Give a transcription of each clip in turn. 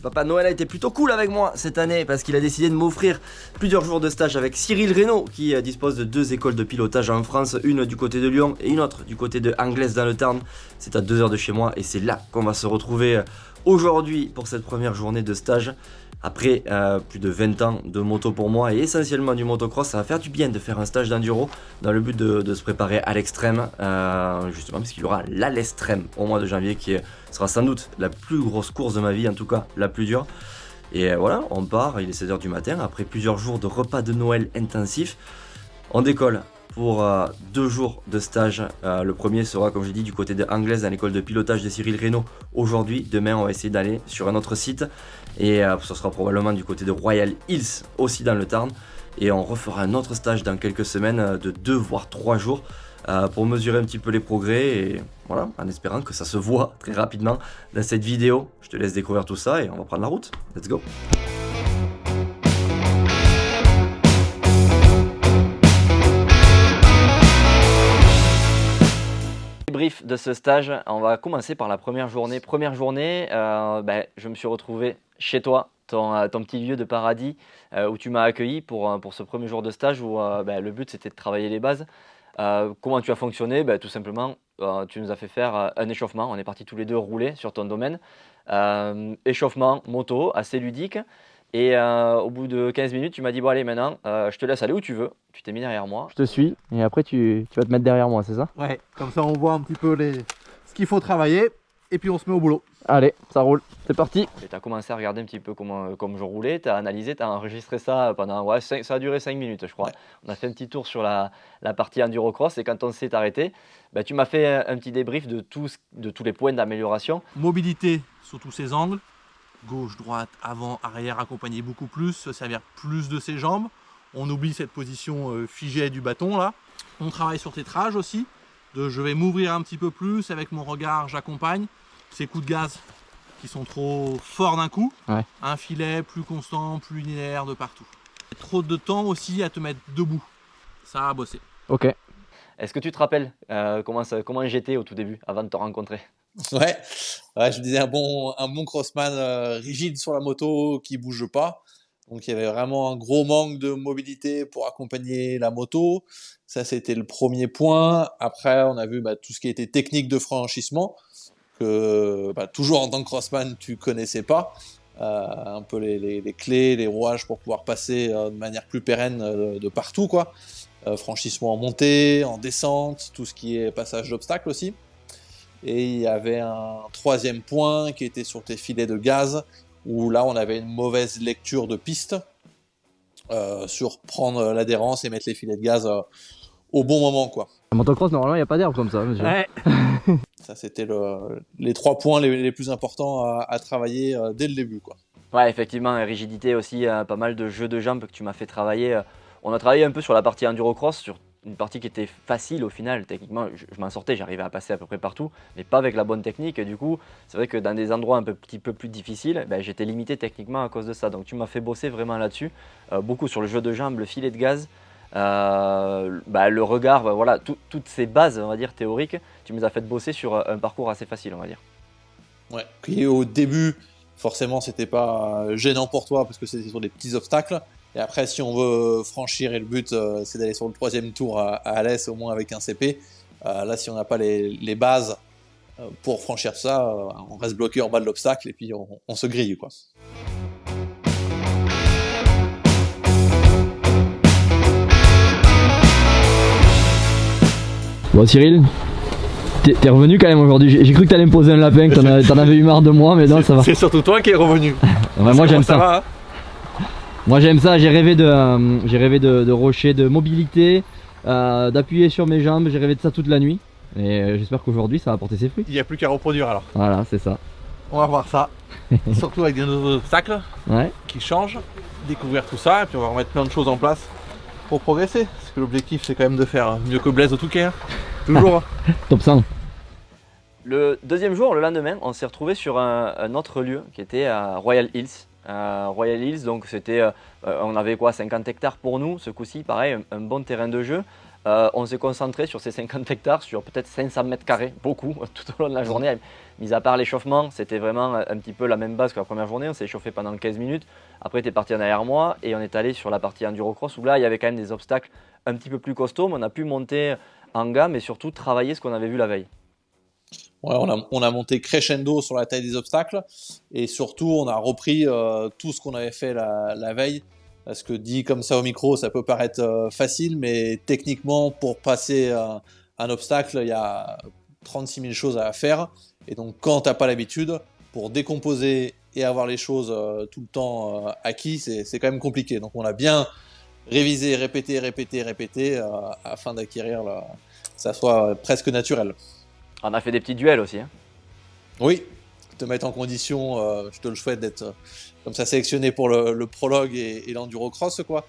Papa Noël a été plutôt cool avec moi cette année parce qu'il a décidé de m'offrir plusieurs jours de stage avec Cyril Reynaud qui dispose de 2 écoles de pilotage en France, une du côté de Lyon et une autre du côté de Anglaise dans le Tarn. C'est à 2 heures de chez moi et c'est là qu'on va se retrouver aujourd'hui pour cette première journée de stage. Après plus de 20 ans de moto pour moi et essentiellement du motocross, ça va faire du bien de faire un stage d'enduro dans le but de se préparer à l'extrême, justement parce qu'il y aura l'Alextrême au mois de janvier qui sera sans doute la plus grosse course de ma vie, en tout cas la plus dure. Et voilà, on part, il est 16 h du matin, après plusieurs jours de repas de Noël intensifs, on décolle pour 2 jours de stage. Le premier sera, comme je dit, du côté de Anglaise, dans l'école de pilotage de Cyril Reynaud aujourd'hui. Demain, on va essayer d'aller sur un autre site. Et ce sera probablement du côté de Royal Hills, aussi dans le Tarn. Et on refera un autre stage dans quelques semaines de 2 voire 3 jours pour mesurer un petit peu les progrès. Et voilà, en espérant que ça se voit très rapidement dans cette vidéo. Je te laisse découvrir tout ça et on va prendre la route. Let's go! Brief de ce stage, on va commencer par la première journée. Je me suis retrouvé chez toi, ton petit lieu de paradis où tu m'as accueilli pour ce premier jour de stage où le but c'était de travailler les bases. Comment tu as fonctionné? Tout simplement, tu nous as fait faire un échauffement. On est partis tous les deux rouler sur ton domaine. Échauffement moto, assez ludique. Et au bout de 15 minutes, tu m'as dit bon allez maintenant, je te laisse aller où tu veux. Tu t'es mis derrière moi. Je te suis et après tu vas te mettre derrière moi, c'est ça? Ouais, comme ça on voit un petit peu ce qu'il faut travailler et puis on se met au boulot. Allez, ça roule, c'est parti. Tu as commencé à regarder un petit peu comme je roulais, tu as analysé, tu as enregistré ça pendant, ça a duré 5 minutes je crois. Ouais. On a fait un petit tour sur la partie endurocross et quand on s'est arrêté, tu m'as fait un petit débrief de tous les points d'amélioration. Mobilité sous tous ses angles, gauche, droite, avant, arrière, accompagner beaucoup plus, se servir plus de ses jambes. On oublie cette position figée du bâton là. On travaille sur tétrage aussi, je vais m'ouvrir un petit peu plus, avec mon regard j'accompagne. Ces coups de gaz qui sont trop forts d'un coup, ouais. Un filet plus constant, plus linéaire de partout. Trop de temps aussi à te mettre debout, ça a bossé. Ok. Est-ce que tu te rappelles comment j'étais au tout début, avant de te rencontrer? Ouais, je me disais un bon crossman rigide sur la moto qui bouge pas. Donc il y avait vraiment un gros manque de mobilité pour accompagner la moto. Ça c'était le premier point. Après on a vu tout ce qui était technique de franchissement que toujours en tant que crossman tu connaissais pas. Un peu les clés, les rouages pour pouvoir passer de manière plus pérenne de partout quoi. Franchissement en montée, en descente, tout ce qui est passage d'obstacles aussi. Et il y avait un troisième point qui était sur tes filets de gaz, où là on avait une mauvaise lecture de piste sur prendre l'adhérence et mettre les filets de gaz au bon moment quoi. En motocross normalement il n'y a pas d'herbe comme ça monsieur. Ouais. Ça c'était les 3 points les plus importants à travailler dès le début quoi. Ouais effectivement, rigidité aussi, pas mal de jeux de jambes que tu m'as fait travailler. On a travaillé un peu sur la partie endurocross, sur une partie qui était facile au final, techniquement je m'en sortais, j'arrivais à passer à peu près partout, mais pas avec la bonne technique et du coup c'est vrai que dans des endroits un petit peu plus difficiles, j'étais limité techniquement à cause de ça, donc tu m'as fait bosser vraiment là-dessus, beaucoup sur le jeu de jambes, le filet de gaz, le regard, voilà, toutes ces bases on va dire théoriques, tu nous as fait bosser sur un parcours assez facile on va dire. Ouais, et au début forcément c'était pas gênant pour toi parce que c'était sur des petits obstacles. Et après, si on veut franchir, et le but c'est d'aller sur le 3e tour à Alès, au moins avec un CP, là si on n'a pas les bases pour franchir ça, on reste bloqué en bas de l'obstacle et puis on se grille quoi. Bon Cyril, t'es revenu quand même aujourd'hui, j'ai cru que t'allais me poser un lapin, que t'en avais eu marre de moi, mais non ça va. C'est surtout toi qui es revenu. Ouais, moi j'aime ça. Va, hein. Moi j'aime ça, j'ai rêvé de rocher, de mobilité, d'appuyer sur mes jambes, j'ai rêvé de ça toute la nuit. Et j'espère qu'aujourd'hui ça va porter ses fruits. Il n'y a plus qu'à reproduire alors. Voilà, c'est ça. On va voir ça, surtout avec des nouveaux obstacles qui changent, découvrir tout ça et puis on va remettre plein de choses en place pour progresser. Parce que l'objectif c'est quand même de faire mieux que Blaise au Touquet, hein. Toujours. Top 100. Le deuxième jour, le lendemain, on s'est retrouvé sur un autre lieu qui était à Royal Hills. Royal Hills, donc c'était, on avait quoi, 50 hectares pour nous, ce coup-ci, pareil, un bon terrain de jeu. On s'est concentré sur ces 50 hectares, sur peut-être 500 mètres carrés, beaucoup, tout au long de la journée. Mis à part l'échauffement, c'était vraiment un petit peu la même base que la première journée. On s'est échauffé pendant 15 minutes. Après, tu es parti en arrière moi et on est allé sur la partie endurocross où là, il y avait quand même des obstacles un petit peu plus costauds, mais on a pu monter en gamme et surtout travailler ce qu'on avait vu la veille. Ouais, on a monté crescendo sur la taille des obstacles et surtout on a repris tout ce qu'on avait fait la veille. Parce que dit comme ça au micro, ça peut paraître facile, mais techniquement, pour passer un obstacle, il y a 36 000 choses à faire. Et donc, quand tu n'as pas l'habitude, pour décomposer et avoir les choses tout le temps acquis, c'est quand même compliqué. Donc, on a bien révisé, répété, afin d'acquérir que ça soit presque naturel. On a fait des petits duels aussi. Hein. Oui, te mettre en condition, je te le souhaite d'être comme ça sélectionné pour le prologue et l'endurocross, quoi.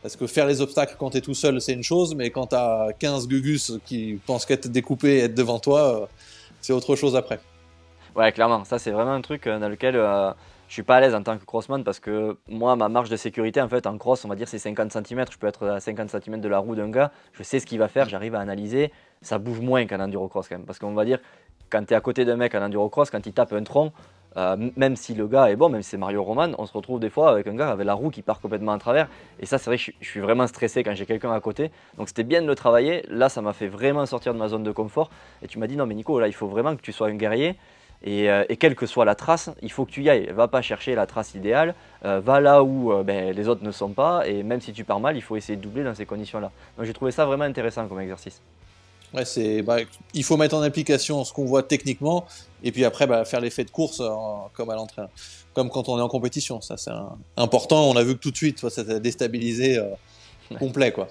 Parce que faire les obstacles quand tu es tout seul, c'est une chose, mais quand tu as 15 gugus qui pensent qu'être découpés et être devant toi, c'est autre chose après. Ouais, clairement, ça c'est vraiment un truc dans lequel je suis pas à l'aise en tant que crossman parce que moi, ma marge de sécurité en fait en cross, on va dire c'est 50 cm. Je peux être à 50 cm de la roue d'un gars, je sais ce qu'il va faire, j'arrive à analyser. Ça bouge moins qu'en endurocross quand même. Parce qu'on va dire, quand tu es à côté d'un mec en endurocross, quand il tape un tronc, même si le gars est bon, même si c'est Mario Roman, on se retrouve des fois avec un gars avec la roue qui part complètement en travers. Et ça, c'est vrai que je suis vraiment stressé quand j'ai quelqu'un à côté. Donc c'était bien de le travailler. Là, ça m'a fait vraiment sortir de ma zone de confort. Et tu m'as dit, non mais Nico, là, il faut vraiment que tu sois un guerrier. Et quelle que soit la trace, il faut que tu y ailles. Va pas chercher la trace idéale, va là où les autres ne sont pas. Et même si tu pars mal, il faut essayer de doubler dans ces conditions-là. Donc j'ai trouvé ça vraiment intéressant comme exercice. Ouais, il faut mettre en application ce qu'on voit techniquement et puis après faire l'effet de course comme à l'entraînement, comme quand on est en compétition. Ça, c'est important. On a vu que tout de suite, ça t'a déstabilisé complet, quoi.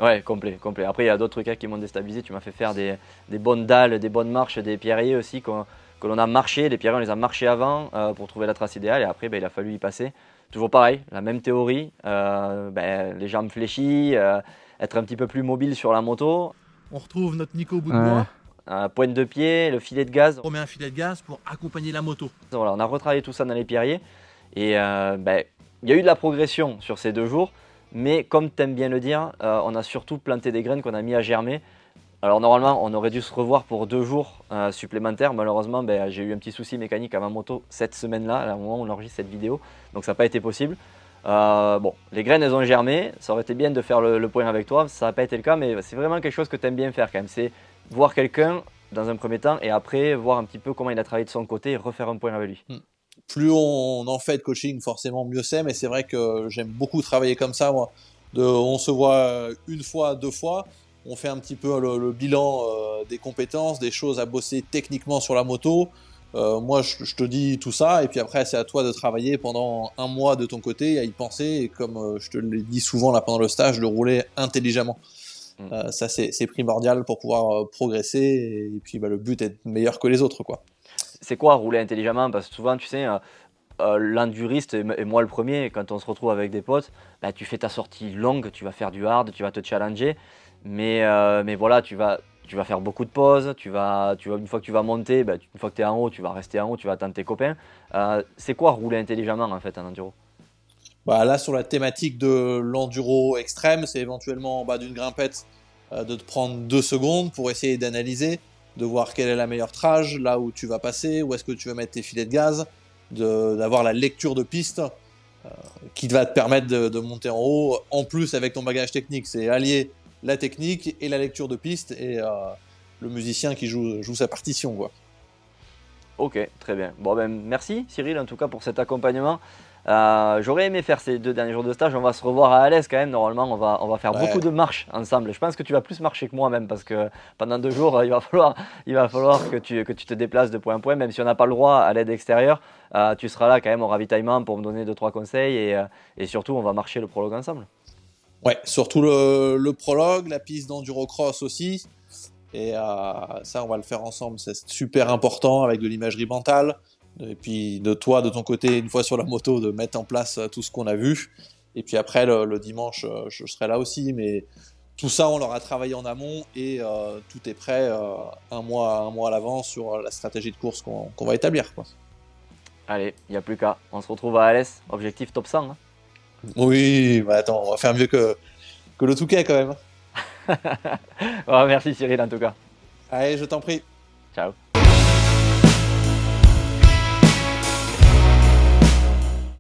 Ouais, complet. Après, il y a d'autres cas qui m'ont déstabilisé. Tu m'as fait faire des bonnes dalles, des bonnes marches, des pierriers aussi que l'on a marché. Les pierriers, on les a marchés avant pour trouver la trace idéale et après, il a fallu y passer. Toujours pareil, la même théorie, les jambes fléchies, être un petit peu plus mobile sur la moto. On retrouve notre Nico au bout de bois. Pointe de pied, le filet de gaz. On met un filet de gaz pour accompagner la moto. Voilà, on a retravaillé tout ça dans les pierriers. Et il y a eu de la progression sur ces 2 jours. Mais comme tu aimes bien le dire, on a surtout planté des graines qu'on a mis à germer. Alors normalement, on aurait dû se revoir pour 2 jours supplémentaires. Malheureusement, j'ai eu un petit souci mécanique à ma moto cette semaine-là, au moment où on enregistre cette vidéo. Donc ça n'a pas été possible. Les graines, elles ont germé. Ça aurait été bien de faire le point avec toi. Ça n'a pas été le cas, mais c'est vraiment quelque chose que tu aimes bien faire quand même. C'est voir quelqu'un dans un premier temps et après voir un petit peu comment il a travaillé de son côté et refaire un point avec lui. Plus on en fait de coaching, forcément mieux c'est, mais c'est vrai que j'aime beaucoup travailler comme ça, moi. On se voit 1 fois, 2 fois, on fait un petit peu le bilan des compétences, des choses à bosser techniquement sur la moto. Moi, je te dis tout ça, et puis après, c'est à toi de travailler pendant 1 mois de ton côté, à y penser, et comme je te l'ai dit souvent là pendant le stage, de rouler intelligemment. Ça, c'est primordial pour pouvoir progresser, et puis le but est d'être meilleur que les autres, quoi. C'est quoi rouler intelligemment? Parce que souvent, tu sais, l'enduriste, et moi le premier, quand on se retrouve avec des potes, tu fais ta sortie longue, tu vas faire du hard, tu vas te challenger, mais voilà, tu vas faire beaucoup de pauses, une fois que tu vas monter, une fois que tu es en haut, tu vas rester en haut, tu vas attendre tes copains. C'est quoi rouler intelligemment en fait en enduro? Là, sur la thématique de l'enduro extrême, c'est éventuellement en bas d'une grimpette de te prendre 2 secondes pour essayer d'analyser, de voir quelle est la meilleure trage, là où tu vas passer, où est-ce que tu vas mettre tes filets de gaz, d'avoir la lecture de piste qui va te permettre de monter en haut, en plus avec ton bagage technique. C'est allier la technique et la lecture de piste et le musicien qui joue sa partition, quoi. Ok, très bien. Merci Cyril en tout cas pour cet accompagnement. J'aurais aimé faire ces 2 derniers jours de stage. On va se revoir à Alès quand même. Normalement, on va faire beaucoup de marches ensemble. Je pense que tu vas plus marcher que moi même parce que pendant 2 jours, il va falloir que tu te déplaces de point en point. Même si on n'a pas le droit à l'aide extérieure, tu seras là quand même au ravitaillement pour me donner 2-3 conseils et surtout, on va marcher le prologue ensemble. Ouais, surtout le prologue, la piste d'endurocross aussi. Et ça, on va le faire ensemble. C'est super important avec de l'imagerie mentale. Et puis de toi, de ton côté, une fois sur la moto, de mettre en place tout ce qu'on a vu. Et puis après, le dimanche, je serai là aussi. Mais tout ça, on l'aura travaillé en amont et tout est prêt 1 mois à l'avance sur la stratégie de course qu'on va établir, quoi. Allez, il n'y a plus qu'à. On se retrouve à Alès. Objectif top 100. Hein. Oui, attends, on va faire mieux que le Touquet quand même. Bon, merci Cyril en tout cas. Allez, je t'en prie. Ciao.